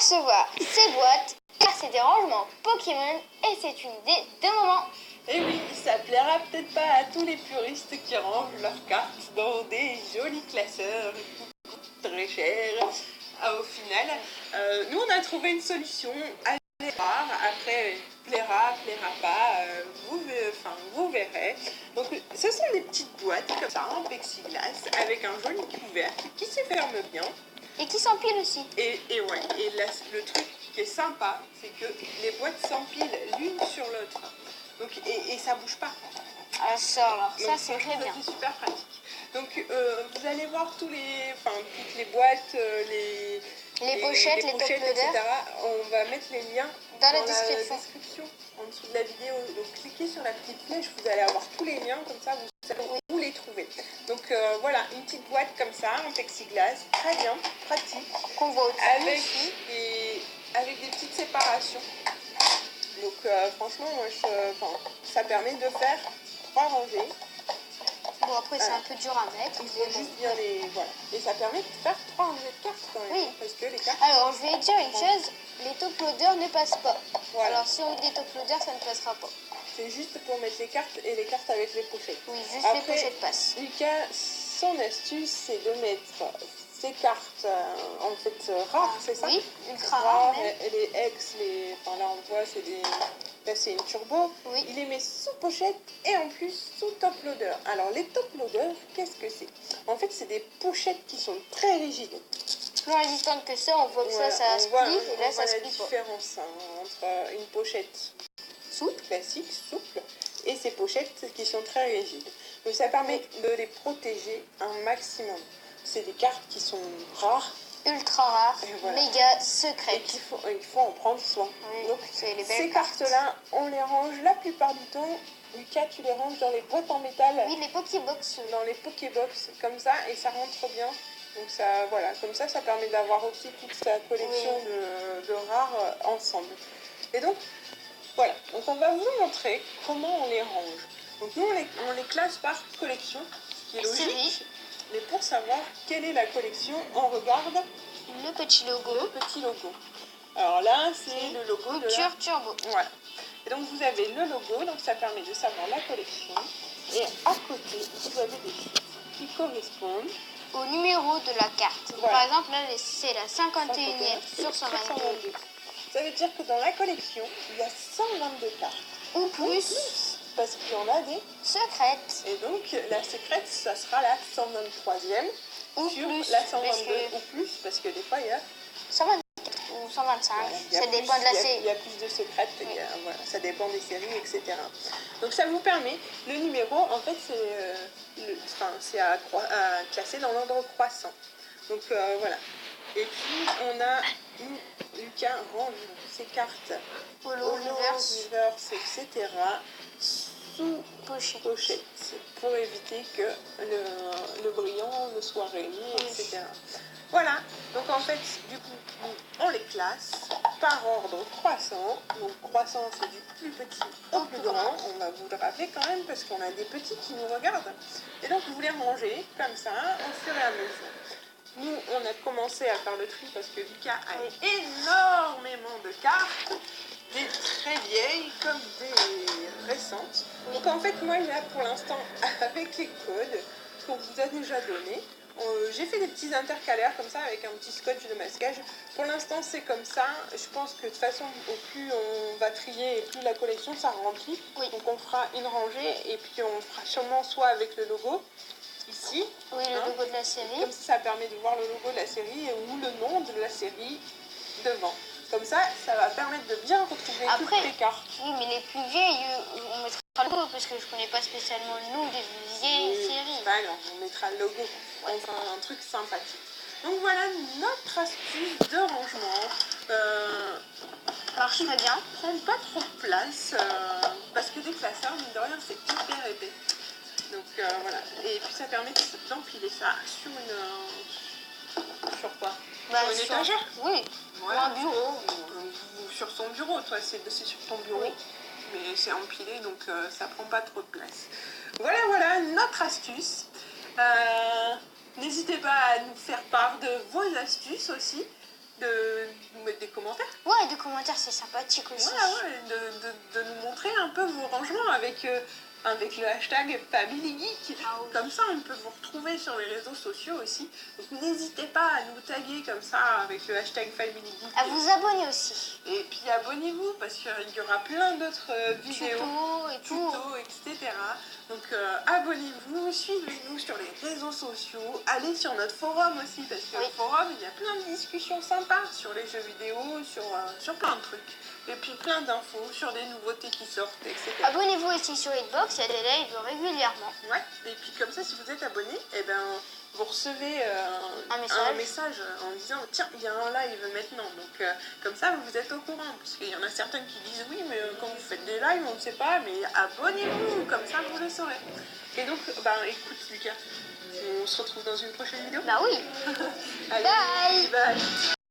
recevoir ces boîtes car c'est des rangements Pokémon et c'est une idée de maman. Et oui, ça plaira peut-être pas à tous les puristes qui rangent leurs cartes dans des jolis classeurs très chers. Au final, nous on a trouvé une solution assez rare. Après, plaira pas, vous verrez. Donc ce sont des petites boîtes comme ça en plexiglas avec un joli couvercle qui se ferme bien. Et qui s'empile aussi. Et ouais, et là, le truc qui est sympa, c'est que les boîtes s'empilent l'une sur l'autre. Donc, et ça bouge pas. Ah ça alors, Donc, ça c'est très bien. C'est super pratique. Donc vous allez voir toutes les boîtes, les pochettes, les top etc. loaders. On va mettre les liens dans la la description en dessous de la vidéo. Donc cliquez sur la petite flèche, vous allez avoir tous les liens, comme ça vous savez où les trouver. Donc voilà, une petite boîte comme ça en plexiglas, très bien, pratique, qu'on voit au-dessus avec des petites séparations. Donc franchement, ça permet de faire 3 rangées. Bon après c'est un peu dur à mettre. Il faut juste bien les... Voilà. Et ça permet de faire 3 rangées de cartes quand même. Oui. Parce que les cartes... Alors je vais dire une chose, les top loaders ne passent pas. Voilà. Alors si on met des top loaders, ça ne passera pas. C'est juste pour mettre les cartes et les cartes avec les pochettes. Oui, juste après, les pochettes passent. Lucas, son astuce, c'est de mettre ces cartes en fait rares, c'est ça? Oui, ultra rares même. Et les X, enfin là on voit, c'est des... Là c'est une turbo. Oui. Il les met sous pochette et en plus sous top loader. Alors les top loaders, qu'est-ce que c'est? En fait, c'est des pochettes qui sont très rigides. Plus résistante que ça, on voit que Voilà, ça split et là ça la split pas. différence entre une pochette souple, classique, souple, et ces pochettes qui sont très rigides. Donc ça permet de les protéger un maximum. C'est des cartes qui sont rares, ultra rares, voilà, méga secrètes. Et il faut en prendre soin. Oui, donc les ces cartes-là, on les range la plupart du temps. Lucas, tu les ranges dans les boîtes en métal. Oui, les Pokébox. Dans les Pokébox, comme ça, et ça rentre bien. Donc ça, voilà, comme ça permet d'avoir aussi toute sa collection de rares ensemble. Et donc, voilà, donc on va vous montrer comment on les range. Donc nous, on les classe par collection, ce qui est logique. Mais pour savoir quelle est la collection, on regarde le petit logo. Alors là, c'est le logo de la... Turbo. Voilà. Et donc vous avez le logo, donc ça permet de savoir la collection. Et à côté, vous avez des chiffres qui correspondent au numéro de la carte. Voilà. Par exemple, là, c'est la 51e sur 122. Ça veut dire que dans la collection, il y a 122 cartes. Ou plus. Parce qu'il y en a des secrètes. Et donc, la secrète, ça sera la 123e. Ou sur plus. La 122 ou plus, parce que des fois, il y a 124 ou 125. Ça dépend de la série. Il y a plus de secrètes, voilà, ça dépend des séries, etc. Donc, ça vous permet, le numéro, en fait, c'est à classer dans l'ordre croissant. Donc, voilà. Et puis, on a Lucas range ses cartes Holo, reverse, etc. sous pochette pour éviter que le brillant ne soit réuni, etc. Voilà, donc en fait, du coup, on les classe par ordre croissant. Donc croissant, c'est du plus petit au plus grand. On va vous le rappeler quand même parce qu'on a des petits qui nous regardent. Et donc, vous les rangez comme ça au fur et à mesure. Nous, on a commencé à faire le tri parce que Lucas a énormément de cartes, des très vieilles comme des récentes. Donc en fait, moi, là, pour l'instant, avec les codes qu'on vous a déjà donnés, j'ai fait des petits intercalaires comme ça avec un petit scotch de masquage. Pour l'instant, c'est comme ça. Je pense que de toute façon, au plus on va trier et plus la collection ça remplit. Donc on fera une rangée et puis on fera sûrement soit avec le logo, ici. Oui, le logo de la série. Comme ça permet de voir le logo de la série ou le nom de la série devant. Comme ça va permettre de bien retrouver toutes les cartes. Oui, mais les plus vieilles, on mettra le logo parce que je connais pas spécialement le nom des vieilles séries. Alors, on mettra le logo. Enfin, un truc sympathique. Donc voilà notre astuce de rangement. Marche très bien. Prend pas trop de place parce que des classeurs, mine de rien, c'est hyper épais. Donc voilà, et puis ça permet d'empiler ça sur sur quoi? Sur une étagère? Oui, voilà. Ou un bureau. Ou sur son bureau, toi, c'est sur ton bureau. Oui. Mais c'est empilé, donc ça prend pas trop de place. Voilà notre astuce. N'hésitez pas à nous faire part de vos astuces aussi. de nous mettre des commentaires. Ouais, des commentaires, c'est sympathique aussi. Ouais, de nous montrer un peu vos rangements avec, avec le hashtag FamilyGeek. Ah oui. Comme ça, on peut vous retrouver sur les réseaux sociaux aussi. Donc n'hésitez pas à nous taguer comme ça avec le hashtag FamilyGeek. À vous abonner aussi. Et puis abonnez-vous parce qu'il y aura plein d'autres vidéos, Tutos et tout. tutos, etc. Donc abonnez-vous, suivez-nous sur les réseaux sociaux, allez sur notre forum aussi parce que Oui. le forum il y a plein de discussions sympas sur les jeux vidéo, sur plein de trucs. Et puis plein d'infos sur des nouveautés qui sortent, etc. Abonnez-vous aussi sur Hitbox, il y a des lives régulièrement. Ouais, et puis comme ça, si vous êtes abonné, eh ben, vous recevez Un un message en disant tiens, il y a un live maintenant. Donc comme ça, vous êtes au courant. Parce qu'il y en a certains qui disent oui, mais quand vous faites des lives, on ne sait pas, mais abonnez-vous, comme ça vous le saurez. Et donc, écoute Lucas, on se retrouve dans une prochaine vidéo. Bah oui. Allez, Bye. bye.